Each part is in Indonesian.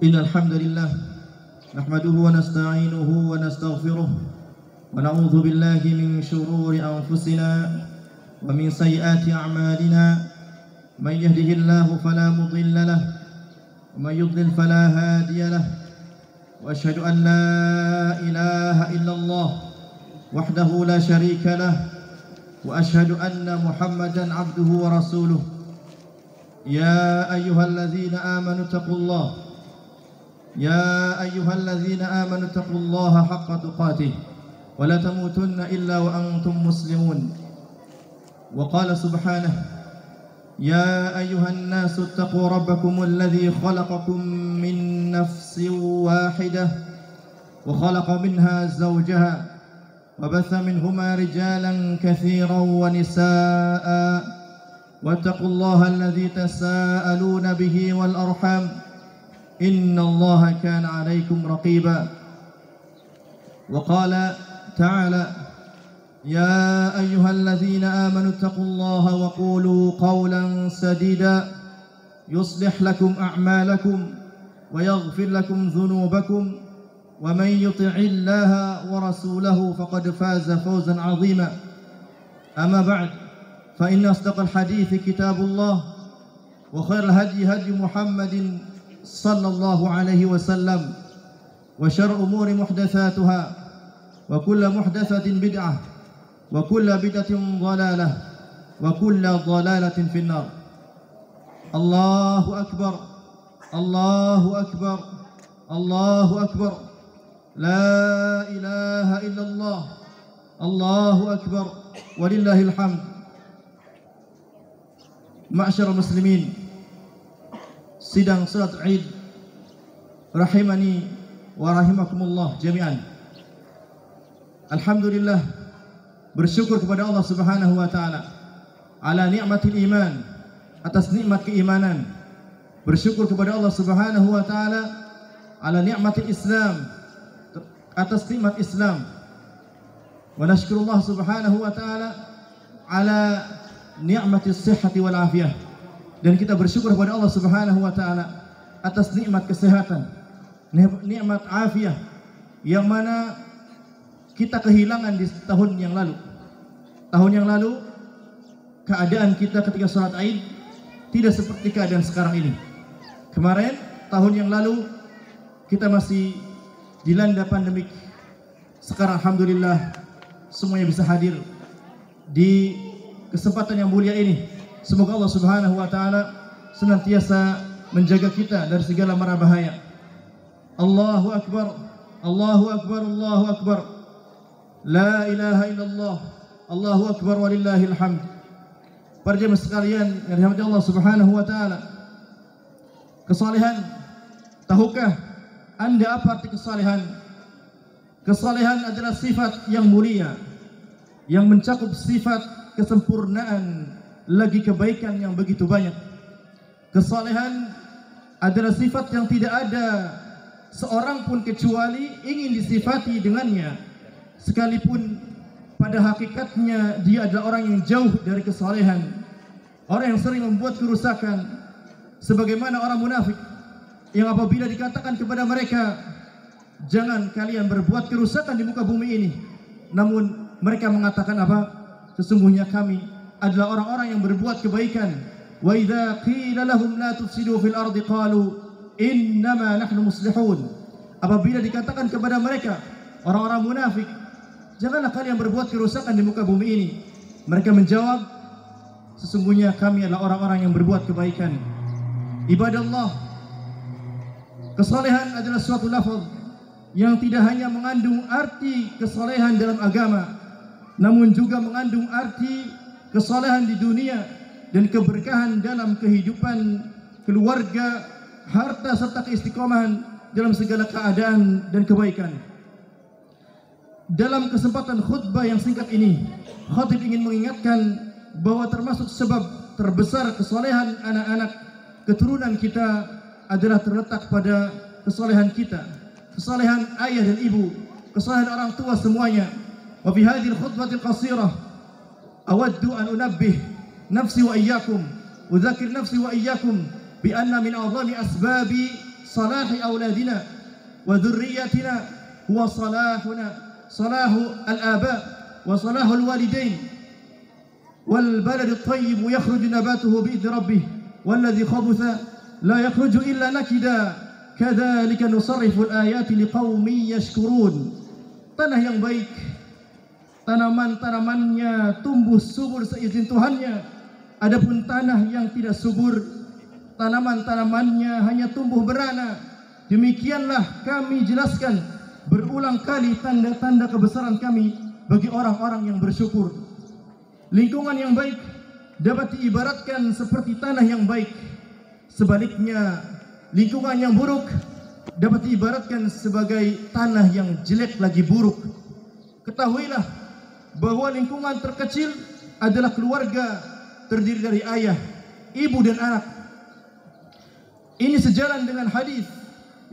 Innal hamdalillah nahmaduhu wa nasta'inuhu wa nastaghfiruh wa na'udzu billahi min shururi anfusina wa min sayyiati a'malina man yahdihillahu fala mudilla lahu wa man yudlil fala hadiya lahu wa asyhadu an la ilaha illallah wahdahu la syarika lahu wa asyhadu anna Muhammadan abduhu wa rasuluh. Ya ayyuhalladzina amanu taqullaha يا أيها الذين آمنوا اتقوا الله حق تقاته ولا تموتن إلا وأنتم مسلمون. وقال سبحانه يا أيها الناس اتقوا ربكم الذي خلقكم من نفس واحدة وخلق منها زوجها وبث منهما رجالا كثيرا ونساء واتقوا الله الذي تساءلون به والأرحام إن الله كان عليكم رقيبا. وقال تعالى يا أيها الذين آمنوا اتقوا الله وقولوا قولا سديدا يصلح لكم أعمالكم ويغفر لكم ذنوبكم ومن يطع الله ورسوله فقد فاز فوزا عظيما. أما بعد فإن أصدق الحديث كتاب الله وخير الهدي هدي محمد صلى الله عليه وسلم وشر الأمور محدثاتها وكل محدثة بدعة وكل بدعة ضلالة وكل ضلالة في النار. الله أكبر الله أكبر الله أكبر لا إله إلا الله الله أكبر ولله الحمد. Ma'syar muslimin, sidang salat Id rahimani wa rahimakumullah jami'an. Alhamdulillah, bersyukur kepada Allah Subhanahu wa taala ala nikmatil iman, atas nikmat keimanan. Bersyukur kepada Allah Subhanahu wa taala ala nikmatil Islam, atas nikmat Islam. Wa nashkurullah Subhanahu wa taala ala nikmatis sihhati wal afiyah. Dan kita bersyukur kepada Allah Subhanahu wa taala atas nikmat kesehatan, nikmat afiah yang mana kita kehilangan di tahun yang lalu. Tahun yang lalu keadaan kita ketika salat Id tidak seperti keadaan sekarang ini. Kemarin tahun yang lalu kita masih dilanda pandemik. Sekarang alhamdulillah semuanya bisa hadir di kesempatan yang mulia ini. Semoga Allah Subhanahu wa taala senantiasa menjaga kita dari segala mara bahaya. Allahu akbar, Allahu akbar, Allahu akbar. La ilaha illallah, Allahu akbar walillahil hamd. Para jemaah sekalian yang dirahmati Allah Subhanahu wa taala, kesalehan, tahukah Anda apa arti kesalehan? Kesalehan adalah sifat yang mulia yang mencakup sifat kesempurnaan lagi kebaikan yang begitu banyak. Kesalehan adalah sifat yang tidak ada seorang pun kecuali ingin disifati dengannya, sekalipun pada hakikatnya dia adalah orang yang jauh dari kesalehan, orang yang sering membuat kerusakan, sebagaimana orang munafik yang apabila dikatakan kepada mereka jangan kalian berbuat kerusakan di muka bumi ini, namun mereka mengatakan apa? Sesungguhnya kami adalah orang-orang yang berbuat kebaikan. Wa idza qila lahum la tufsidu fil ardi qalu innama nahnu muslihun. Apabila dikatakan kepada mereka orang-orang munafik, janganlah kalian berbuat kerusakan di muka bumi ini, mereka menjawab, sesungguhnya kami adalah orang-orang yang berbuat kebaikan. Ibadallah, kesalehan adalah suatu lafaz yang tidak hanya mengandung arti kesalehan dalam agama, namun juga mengandung arti kesalehan di dunia dan keberkahan dalam kehidupan keluarga, harta serta keistiqomahan dalam segala keadaan dan kebaikan. Dalam kesempatan khutbah yang singkat ini, khatib ingin mengingatkan bahwa termasuk sebab terbesar kesalehan anak-anak keturunan kita adalah terletak pada kesalehan kita, kesalehan ayah dan ibu, kesalehan orang tua semuanya. Wa fi hadhil khutbatil qasirah awaddu an unabbih nafsi wa iyyakum, udzakir nafsi wa iyyakum bi anna min a'zami asbabi صلاح أولادنا وذريتنا هو صلاحنا، صلاح الآباء وصلاح الوالدين. والبلد الطيب يخرج نباته بإذن ربه والذي خبث لا يخرج إلا نكدا كذلك نصرف الآيات لقوم يشكرون. Tanah yang baik, tanaman-tanamannya tumbuh subur seizin Tuhannya. Adapun tanah yang tidak subur, tanaman-tanamannya hanya tumbuh berana. Demikianlah kami jelaskan berulang kali tanda-tanda kebesaran kami bagi orang-orang yang bersyukur. Lingkungan yang baik dapat diibaratkan seperti tanah yang baik. Sebaliknya, lingkungan yang buruk dapat diibaratkan sebagai tanah yang jelek lagi buruk. Ketahuilah bahwa lingkungan terkecil adalah keluarga, terdiri dari ayah, ibu dan anak. Ini sejalan dengan hadis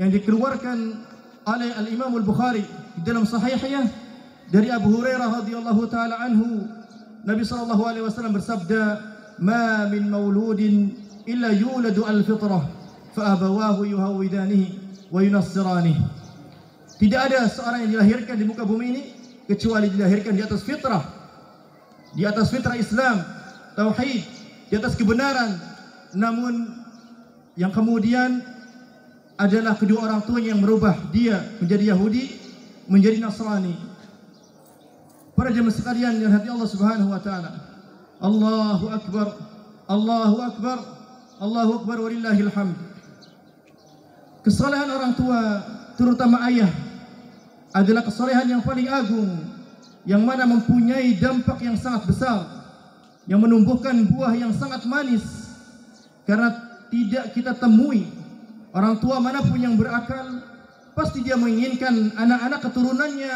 yang dikeluarkan oleh Al-Imam Al-Bukhari di dalam sahihnya dari Abu Hurairah radhiyallahu taala anhu. Nabi sallallahu alaihi wasallam bersabda, "Ma min mauludin illa yuladu al-fitrah fa abawahu yuhawidanihi wa yunassiranihi." Tidak ada seorang yang dilahirkan di muka bumi ini kecuali dilahirkan di atas fitrah. Di atas fitrah Islam, tauhid, di atas kebenaran. Namun yang kemudian adalah kedua orang tuanya yang merubah dia menjadi Yahudi, menjadi Nasrani. Para jemaah sekalian yang hati Allah Subhanahu wa taala. Allahu akbar. Allahu akbar. Allahu akbar walillahil hamd. Kesalehan orang tua, terutama ayah, adalah kesalehan yang paling agung, yang mana mempunyai dampak yang sangat besar, yang menumbuhkan buah yang sangat manis. Karena tidak kita temui orang tua manapun yang berakal, pasti dia menginginkan anak-anak keturunannya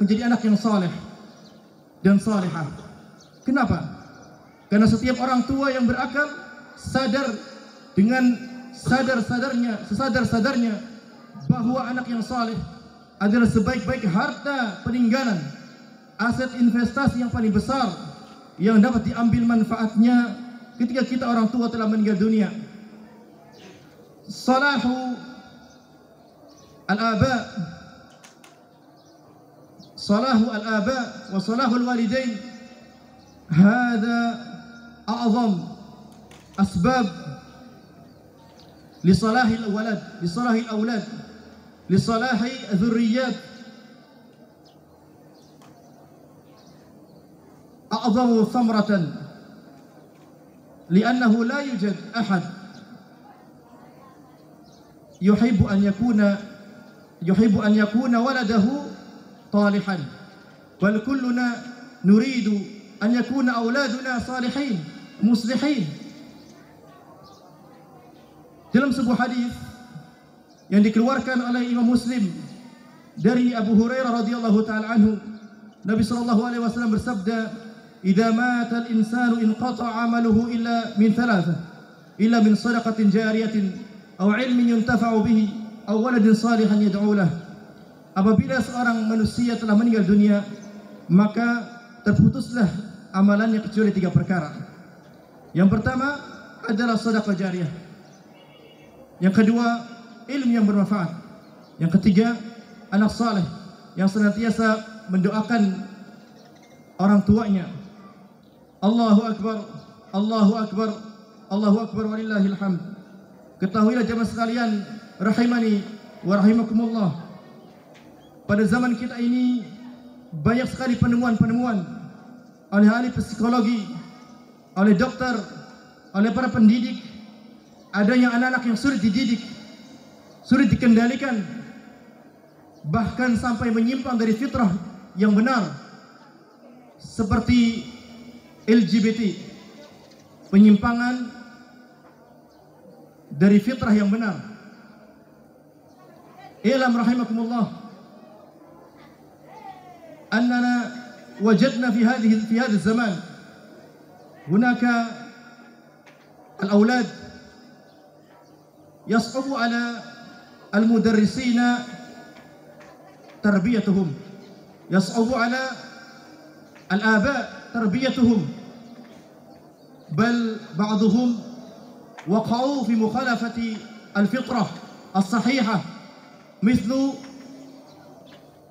menjadi anak yang saleh dan salihah. Kenapa? Karena setiap orang tua yang berakal sadar dengan sesadar-sadarnya bahwa anak yang saleh adalah sebaik-baik harta peninggalan, aset investasi yang paling besar yang dapat diambil manfaatnya ketika kita orang tua telah meninggal dunia. Salahu al-aba, salahu al-aba wa salahu al-walidain, hadha a'zam asbab لصلاح الأولاد لصلاح الأولاد لصلاح الذريات. أعظم ثمرة لأنه لا يوجد أحد يحب أن يكون ولده صالحا، بل كلنا نريد أن يكون أولادنا صالحين مصلحين. Dalam sebuah hadis yang dikeluarkan oleh Imam Muslim dari Abu Hurairah radhiyallahu taala anhu, Nabi sallallahu alaihi wasallam bersabda, "Idza mata al-insanu inqata'a 'amaluhu illa min thalathah, illa min shadaqatin jariyatin aw 'ilmin yuntafa'u bihi aw waladin salihan yad'u lahu." Apabila seorang manusia telah meninggal dunia, maka terputuslah amalannya kecuali 3 perkara. Yang pertama adalah sedekah jariyah. Yang kedua, ilmu yang bermanfaat. Yang ketiga, anak saleh yang senantiasa mendoakan orang tuanya. Allahu akbar, Allahu akbar, Allahu akbar walillahil hamd. Ketahuilah jemaah sekalian rahimani wa rahimakumullah, pada zaman kita ini banyak sekali penemuan-penemuan oleh ahli psikologi, oleh dokter, oleh para pendidik. Adanya anak-anak yang sulit dididik, sulit dikendalikan, bahkan sampai menyimpang dari fitrah yang benar, seperti LGBT, penyimpangan dari fitrah yang benar. Ilam rahimakumullah, annana wajadna fi hadha zaman hunaka al-awlad يصعب على المدرسين تربيتهم، يصعب على الآباء تربيتهم، بل بعضهم وقعوا في مخالفة الفطرة as-sahihah mithlu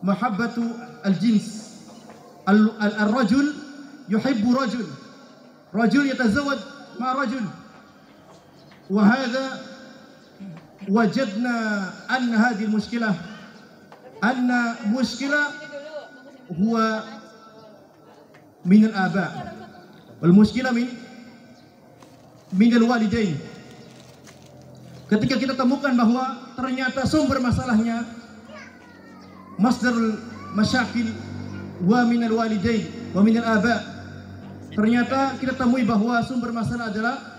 mahabbatu al-jins. Al-rajul yuhibbu rajul yatazawwaj ma rajul, wa hadha wajadna anna hadhihi al-mushkilah huwa min al-aba wal mushkilah min al-walidain. Ketika kita temukan bahwa ternyata sumber masalahnya masdarul masyakil wa min al-walidain wa min al-aba, ternyata kita temui bahwa sumber masalah adalah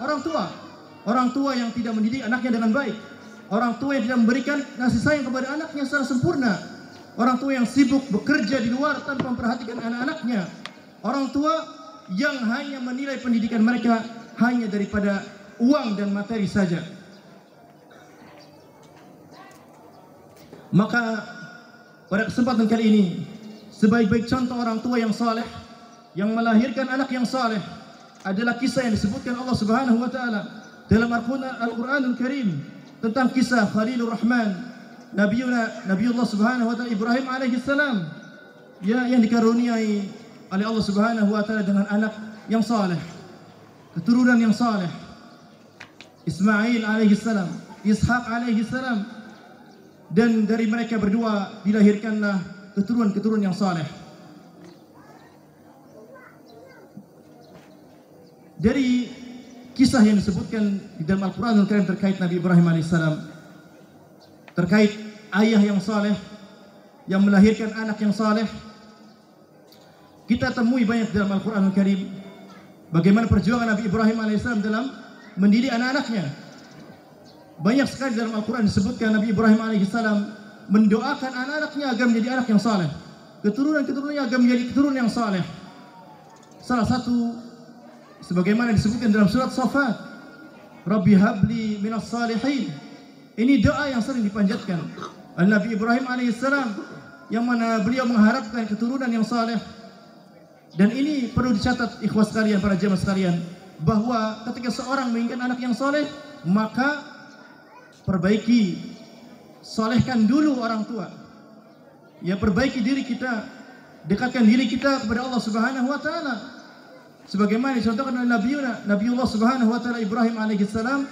orang tua yang tidak mendidik anaknya dengan baik, orang tua yang tidak memberikan kasih sayang kepada anaknya secara sempurna, orang tua yang sibuk bekerja di luar tanpa memperhatikan anak-anaknya, orang tua yang hanya menilai pendidikan mereka hanya daripada uang dan materi saja. Maka pada kesempatan kali ini, sebaik-baik contoh orang tua yang saleh, yang melahirkan anak yang saleh, adalah kisah yang disebutkan Allah Subhanahu wa taala dalam Al-Qur'anul Karim tentang kisah Khalilur Rahman, Nabiullah Subhanahu wa taala Ibrahim alaihi salam, yang dikaruniai oleh Allah Subhanahu wa taala dengan anak yang saleh, keturunan yang saleh, Ismail alaihi salam, Ishaq alaihi salam, dan dari mereka berdua dilahirkanlah keturunan yang saleh. Dari kisah yang disebutkan di dalam Al-Qur'anul Karim terkait Nabi Ibrahim alaihissalam, terkait ayah yang saleh yang melahirkan anak yang saleh, kita temui banyak dalam Al-Qur'anul Karim bagaimana perjuangan Nabi Ibrahim alaihissalam dalam mendidik anak-anaknya. Banyak sekali dalam Al-Quran disebutkan Nabi Ibrahim alaihissalam mendoakan anak-anaknya agar menjadi anak yang saleh, keturunan-keturunannya agar menjadi keturunan yang saleh. Salah satu sebagaimana disebutkan dalam surat Safat, Rabbi habli minas salihin. Ini doa yang sering dipanjatkan Nabi Ibrahim alaihissalam, yang mana beliau mengharapkan keturunan yang saleh. Dan ini perlu dicatat ikhwas sekalian, para jemaah sekalian, bahwa ketika seorang menginginkan anak yang saleh, maka perbaiki, solehkan dulu orang tua. Ya, perbaiki diri kita, dekatkan diri kita kepada Allah Subhanahu wa taala. Sebagaimana dicontohkan oleh Nabiullah Subhanahu wa taala Ibrahim alaihissalam,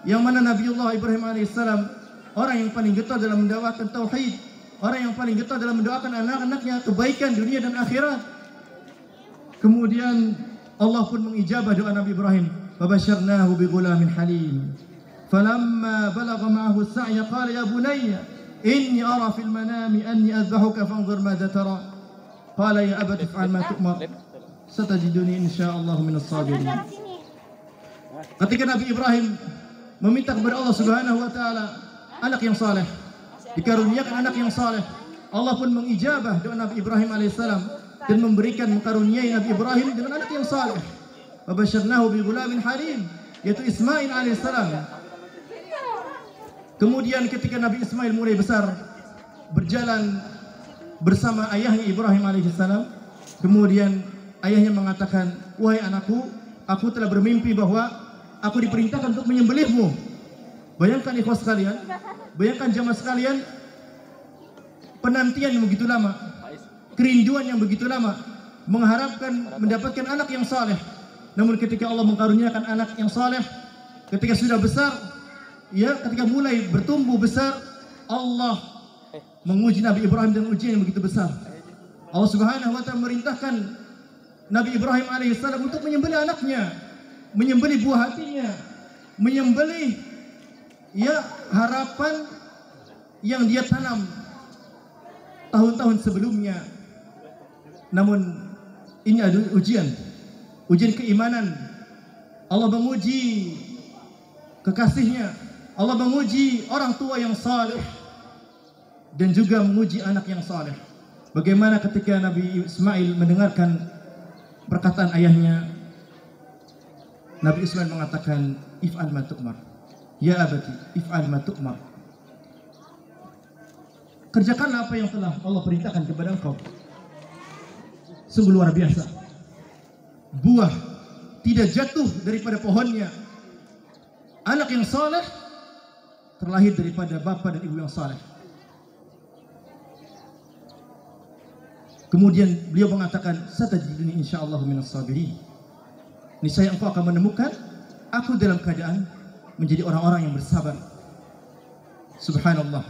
yang mana Nabiullah Ibrahim alaihissalam orang yang paling getah dalam mendakwakan tauhid, orang yang paling getah dalam mendoakan anak-anaknya kebaikan dunia dan akhirat. Kemudian Allah pun mengijabah doa Nabi Ibrahim, "Fabasyarnahu bighulamin halim." فلما بلغ معه السعي قال يا بني إني أرى في المنام أني أذبحك فانظر ماذا ترى قال يا أبت افعل ما تؤمر ستجدني إن شاء الله من الصابرين. Ketika Nabi Ibrahim meminta kepada Allah Subhanahu wa taala anak yang saleh, dikaruniakan anak yang saleh, Allah pun mengijabah doa Nabi Ibrahim alaihissalam dan mengkaruniai Nabi Ibrahim dengan anak yang saleh. Fabasyarnahu bi ghulamin halim, yaitu Ismail alaihissalam. Kemudian ketika Nabi Ismail mulai besar, berjalan bersama ayahnya Ibrahim alaihissalam, kemudian ayahnya mengatakan, "Wahai anakku, aku telah bermimpi bahwa aku diperintahkan untuk menyembelihmu." Bayangkan ikhwas sekalian, bayangkan jamaah sekalian, penantian yang begitu lama, kerinduan yang begitu lama, mengharapkan mendapatkan anak yang saleh. Namun ketika Allah mengkaruniakan anak yang saleh, ketika sudah besar, ya, ketika mulai bertumbuh besar, Allah menguji Nabi Ibrahim dengan ujian yang begitu besar. Allah Subhanahu wa taala memerintahkan Nabi Ibrahim alaihissalam untuk menyembelih anaknya, menyembelih buah hatinya, menyembelih ya harapan yang dia tanam tahun-tahun sebelumnya. Namun ini adalah ujian keimanan. Allah menguji kekasihnya, Allah menguji orang tua yang saleh dan juga menguji anak yang saleh. Bagaimana ketika Nabi Ismail mendengarkan perkataan ayahnya, Nabi Ismail mengatakan, "If'al ma tu'mar." Ya abati, if'al ma tu'mar. Kerjakanlah apa yang telah Allah perintahkan kepada engkau. Sungguh luar biasa. Buah tidak jatuh daripada pohonnya. Anak yang saleh terlahir daripada bapa dan ibu yang saleh. Kemudian beliau mengatakan, satajiduni insyaallah minas sabirin. Niscaya engkau akan menemukan aku dalam keadaan menjadi orang-orang yang bersabar. Subhanallah.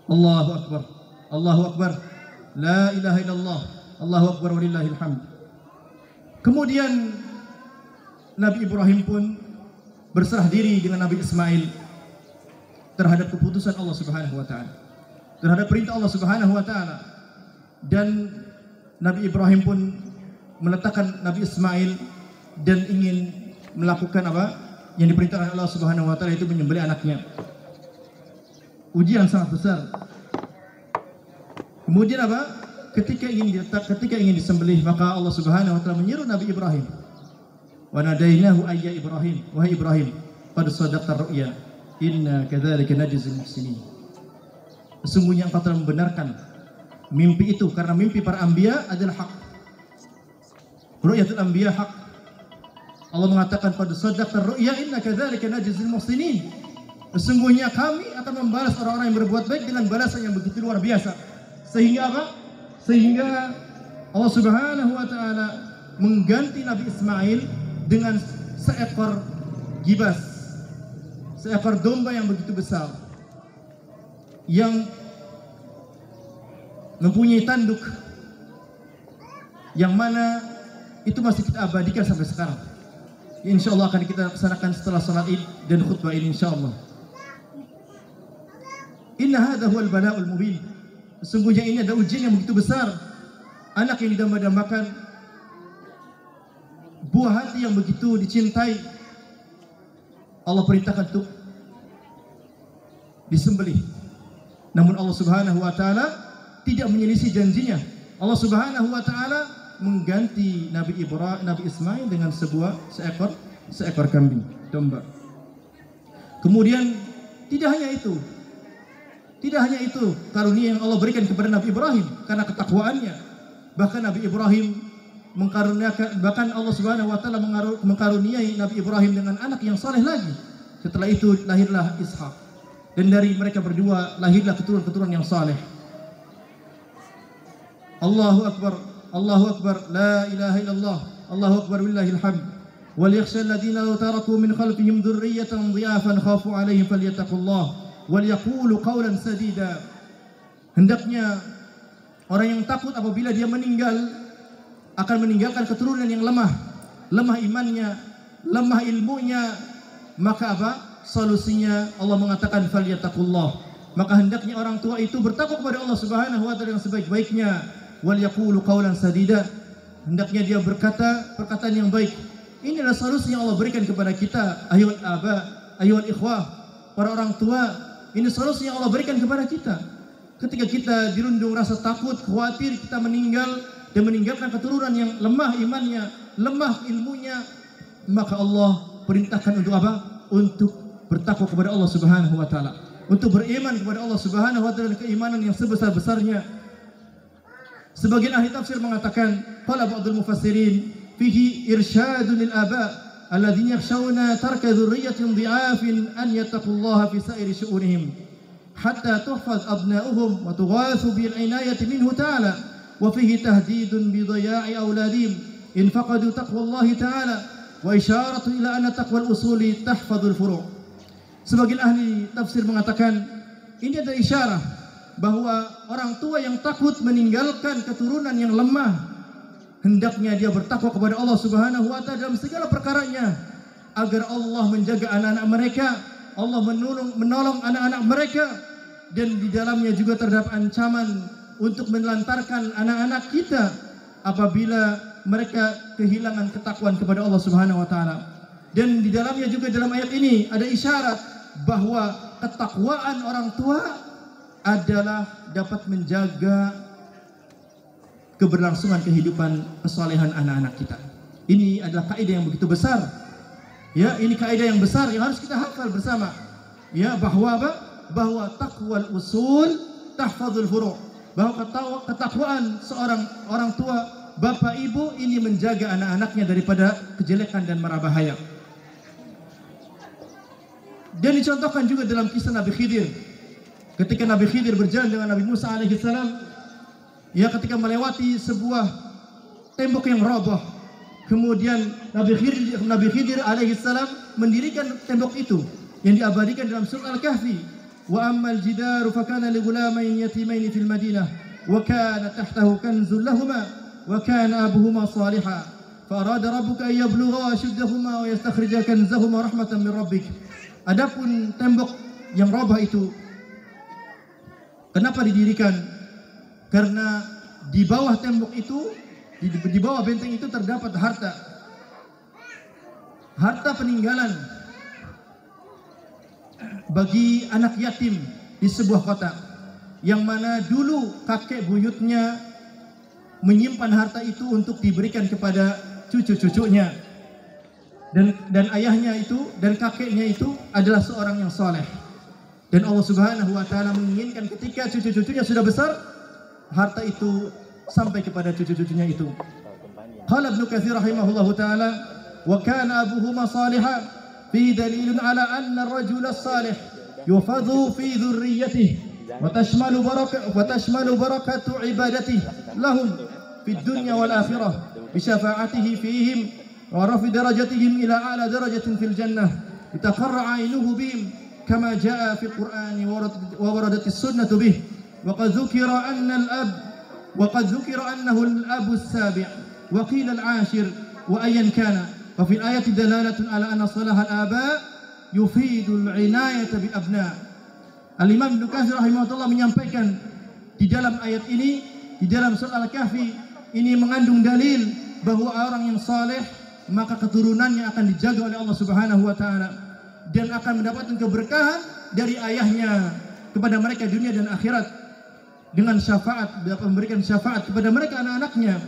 Allahu akbar. Allahu akbar. La ilaha illallah. Allahu akbar walillahil hamd. Kemudian Nabi Ibrahim pun berserah diri dengan Nabi Ismail terhadap keputusan Allah Subhanahu wa taala, terhadap perintah Allah Subhanahu wa taala. Dan Nabi Ibrahim pun meletakkan Nabi Ismail dan ingin melakukan apa yang diperintahkan Allah Subhanahu wa taala, itu menyembelih anaknya. Ujian sangat besar. Kemudian apa? Ketika ingin disembelih, maka Allah Subhanahu wa taala menyeru Nabi Ibrahim. Wa nadainahu ayya Ibrahim, wahai Ibrahim, qad sadaqta ru'ya, inna kadzalika najzil muhsinin. Sesungguhnya engkau telah membenarkan mimpi itu, karena mimpi para anbiya adalah hak. Ru'yatul anbiya hak. Allah mengatakan pada sadaqta ru'ya inna kadzalika najzil muhsinin. Sesungguhnya kami akan membalas orang-orang yang berbuat baik dengan balasan yang begitu luar biasa. Sehingga apa? Sehingga Allah Subhanahu wa taala mengganti Nabi Ismail dengan seekor gibas, seekor domba yang begitu besar, yang mempunyai tanduk, yang mana itu masih kita abadikan sampai sekarang. Insya Allah akan kita laksanakan setelah salat Id dan khutbah ini, insya Allah. Inna hadha huwal bala'ul mubin. Sesungguhnya ini ada ujian yang begitu besar. Anak yang didamba-dambakan, buah hati yang begitu dicintai, Allah perintahkan untuk disembelih. Namun Allah Subhanahu wa taala tidak menyelisih janjinya. Allah Subhanahu wa taala mengganti Nabi Ismail dengan seekor kambing, domba. Kemudian tidak hanya itu karunia yang Allah berikan kepada Nabi Ibrahim karena ketakwaannya. Bahkan Nabi Ibrahim bahkan Allah Subhanahu wa taala mengkaruniai Nabi Ibrahim dengan anak yang saleh lagi. Setelah itu lahirlah Ishak, dan dari mereka berdua lahirlah keturunan yang saleh. Allahu akbar, Allahu akbar, la ilaha illallah, Allahu akbar wallahil hamd. Wal yakhsha alladhina law taraku min khalfihim dhurriyyatan dhiyafan khafu 'alaihim falyattaqullah wal yaqulu qawlan sadida. Hendaknya orang yang takut apabila dia meninggal akan meninggalkan keturunan yang lemah imannya, lemah ilmunya, maka apa? Solusinya Allah mengatakan falyattaqullah. Maka hendaknya orang tua itu bertakwa kepada Allah Subhanahu wa taala yang sebaik-baiknya. Wal yaqulu qawlan sadida. Hendaknya dia berkata perkataan yang baik. Ini adalah solusi yang Allah berikan kepada kita, ayyuhal aba, ayyuhal ikhwah, para orang tua. Ini solusi yang Allah berikan kepada kita. Ketika kita dirundung rasa takut, khawatir kita meninggal dan meninggalkan keturunan yang lemah imannya, lemah ilmunya, maka Allah perintahkan untuk apa? Untuk bertakwa kepada Allah Subhanahu wa taala, untuk beriman kepada Allah Subhanahu wa taala, keimanan yang sebesar-besarnya. Sebagian ahli tafsir mengatakan, qala ba'dul mufassirin fihi irsyadun lil aba alladzina yakhshawna tarka dzurriyyatin dhi'afin an yattaqullaha fi sa'iri syu'unihim hatta tuhfaz abna'uhum wa tughathu bil inayati minhu ta'ala wa fihi tahdidun bi dhaya'i auladihim in faqadu taqwallahi ta'ala wa isyaratu ila anna taqwal usuli tahfadzul furu'. Sebagian ahli tafsir mengatakan ini adalah isyarah bahwa orang tua yang takut meninggalkan keturunan yang lemah, hendaknya dia bertakwa kepada Allah Subhanahu wa taala dalam segala perkaranya, agar Allah menjaga anak-anak mereka, Allah menolong anak-anak mereka, dan di dalamnya juga terdapat ancaman untuk menelantarkan anak-anak kita apabila mereka kehilangan ketakwaan kepada Allah Subhanahu wa taala. Dan di dalamnya juga dalam ayat ini ada isyarat bahwa ketakwaan orang tua adalah dapat menjaga keberlangsungan kehidupan kesalehan anak-anak kita. Ini adalah kaidah yang begitu besar. Ya, ini kaidah yang besar yang harus kita hafal bersama. Ya, bahwa apa? Bahwa taqwal usul tahfadzul furu'. Bahwa ketakwaan seorang orang tua, bapak ibu, ini menjaga anak-anaknya daripada kejelekan dan mara bahaya. Dan dicontohkan juga dalam kisah Nabi Khidir. Ketika Nabi Khidir berjalan dengan Nabi Musa alaihissalam, ya ketika melewati sebuah tembok yang roboh, kemudian Nabi Khidir alaihissalam mendirikan tembok itu yang diabadikan dalam surah Al-Kahfi. Wa ammal jidaru fakana li ghulamain yatimain fil Madinah wa kana tahtahu kanzun lahumā wa kana abuhuma salihah fa arada rabbuka an yablugha ashuddahuma wa yastakhrija kanzahuma rahmatan min rabbik. Adapun tembok yang roboh itu kenapa didirikan? Karena di bawah tembok itu, di bawah benteng itu terdapat harta peninggalan bagi anak yatim di sebuah kota, yang mana dulu kakek buyutnya menyimpan harta itu untuk diberikan kepada cucu-cucunya, dan ayahnya itu dan kakeknya itu adalah seorang yang soleh. Dan Allah Subhanahu wa taala menginginkan ketika cucu-cucunya sudah besar, harta itu sampai kepada cucu-cucunya itu. Qala Ibnu Katsir rahimahullahu taala, wa kana abuhuma salihah fi dalilun ala anna ar-rajula as-salih yufadhu fi dhurriyyatihi wa tashmalu barakatu ibadatihi lahum fid dunya wal akhirah bi syafa'atihi fihim wa rafi darajatihim ila a'la darajatin fil jannah litaqarra 'ainuhu bihim kama jaa'a fil Qur'ani wa waradat as-sunnah bih wa qad dhukira annahu al-abu as-sabi' wa qila al-'ashir wa ayyan kana wa fil ayati dalalatun ala anna salaha al-aba' yufidu al-'inayata bil abna'. Al-Imam Ibnu Katsir rahimahullah menyampaikan di dalam ayat ini, di dalam surah Al-Kahfi ini mengandung dalil bahwa orang yang saleh maka keturunannya akan dijaga oleh Allah Subhanahu wa taala dan akan mendapatkan keberkahan dari ayahnya kepada mereka dunia dan akhirat, dengan syafaat, dapat memberikan syafaat kepada mereka anak-anaknya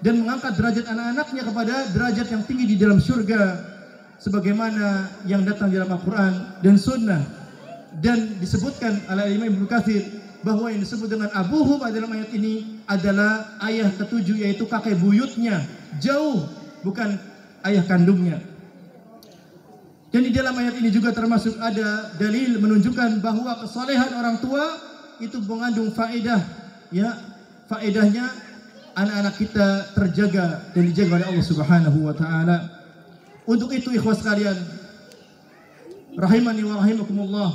dan mengangkat derajat anak-anaknya kepada derajat yang tinggi di dalam surga sebagaimana yang datang di dalam Al-Quran dan Sunnah. Dan disebutkan oleh Imam Ibnu Katsir bahwa yang disebut dengan abuhum dalam ayat ini adalah ayah ketujuh, yaitu kakek buyutnya, jauh, bukan ayah kandungnya. Dan di dalam ayat ini juga termasuk ada dalil menunjukkan bahwa kesalehan orang tua itu mengandung faedah, ya, faedahnya anak-anak kita terjaga dan dijaga oleh Allah Subhanahu wa taala. Untuk itu ikhwas sekalian, rahimani wa rahimakumullah,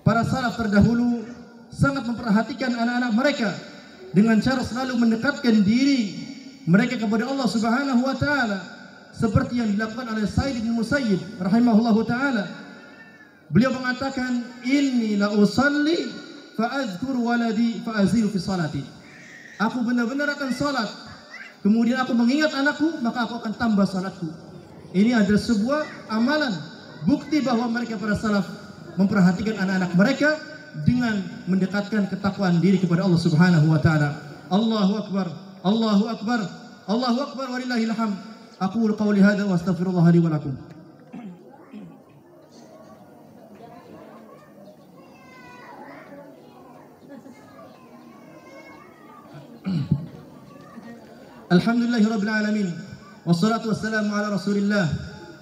para salaf terdahulu sangat memperhatikan anak-anak mereka dengan cara selalu mendekatkan diri mereka kepada Allah Subhanahu wa taala, seperti yang dilakukan oleh Sa'id bin Musayyib rahimahullahu taala. Beliau mengatakan, inni la usalli fa azkur waladi fa azilu fi salati. Aku benar-benar akan salat, kemudian aku mengingat anakku, maka aku akan tambah salatku. Ini adalah sebuah amalan, bukti bahwa mereka para salaf memperhatikan anak-anak mereka dengan mendekatkan ketakwaan diri kepada Allah Subhanahu wa taala. Allahu akbar, Allahu akbar, Allahu akbar walillahil hamd. Aqulu qawli hadza wa astaghfirullah li wa lakum. Alhamdulillahi rabbil alamin, wassalatu wassalamu ala rasulillah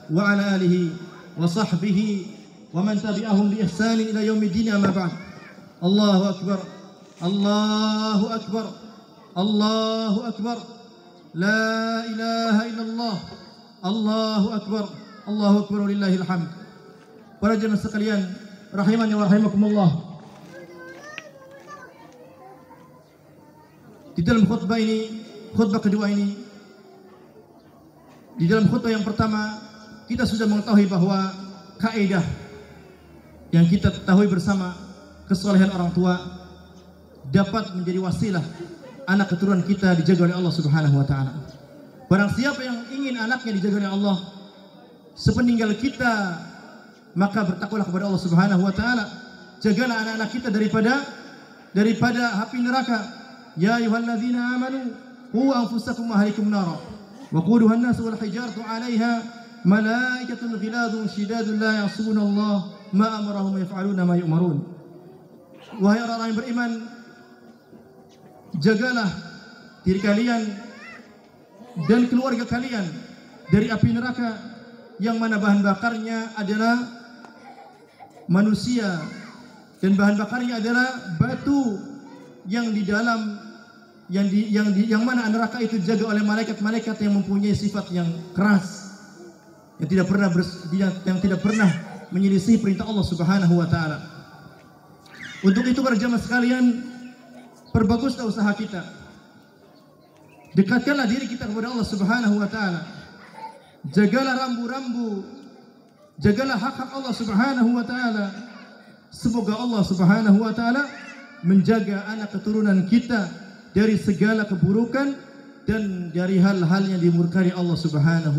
wa ala alihi wa sahbihi wa man tabi'ahum bi ihsanin ila yaumiddin, amma ba'd. Allahu akbar, Allahu akbar, Allahu akbar, la ilaha illallah, Allahu akbar, Allahu akbar walillahil hamd. Para jemaah sekalian, rahimani wa rahimakumullah, di dalam khutbah ini, khutbah kedua ini, di dalam khutbah yang pertama kita sudah mengetahui bahwa kaidah yang kita ketahui bersama, kesolehan orang tua dapat menjadi wasilah anak keturunan kita dijaga oleh Allah Subhanahu wa taala. Barang siapa yang ingin anaknya dijaga oleh Allah sepeninggal kita, maka bertakwalah kepada Allah Subhanahu wa taala. Jagalah anak-anak kita daripada api neraka. Ya ayyuhalladzina amanu qu anfusakum wa ahlikum nara wa quduha an-nas wal hijaratu 'alaiha malaikatun ghiladun shidadun la ya'suna Allah ma amarahum yaf'aluna ma yu'marun. Wahai orang-orang yang beriman, jagalah diri kalian dan keluarga kalian dari api neraka yang mana bahan bakarnya adalah manusia dan bahan bakarnya adalah batu yang di dalam yang mana neraka itu dijaga oleh malaikat-malaikat yang mempunyai sifat yang keras, yang tidak pernah menyelisih perintah Allah Subhanahu wa taala. Untuk itu para jamaah sekalian, perbaguslah usaha kita. Dekatkanlah diri kita kepada Allah Subhanahu wa taala. Jagalah rambu-rambu, jagalah hak-hak Allah Subhanahu wa taala. Semoga Allah Subhanahu wa taala menjaga anak keturunan kita dari segala keburukan dan dari hal-hal yang dimurkai Allah Subhanahu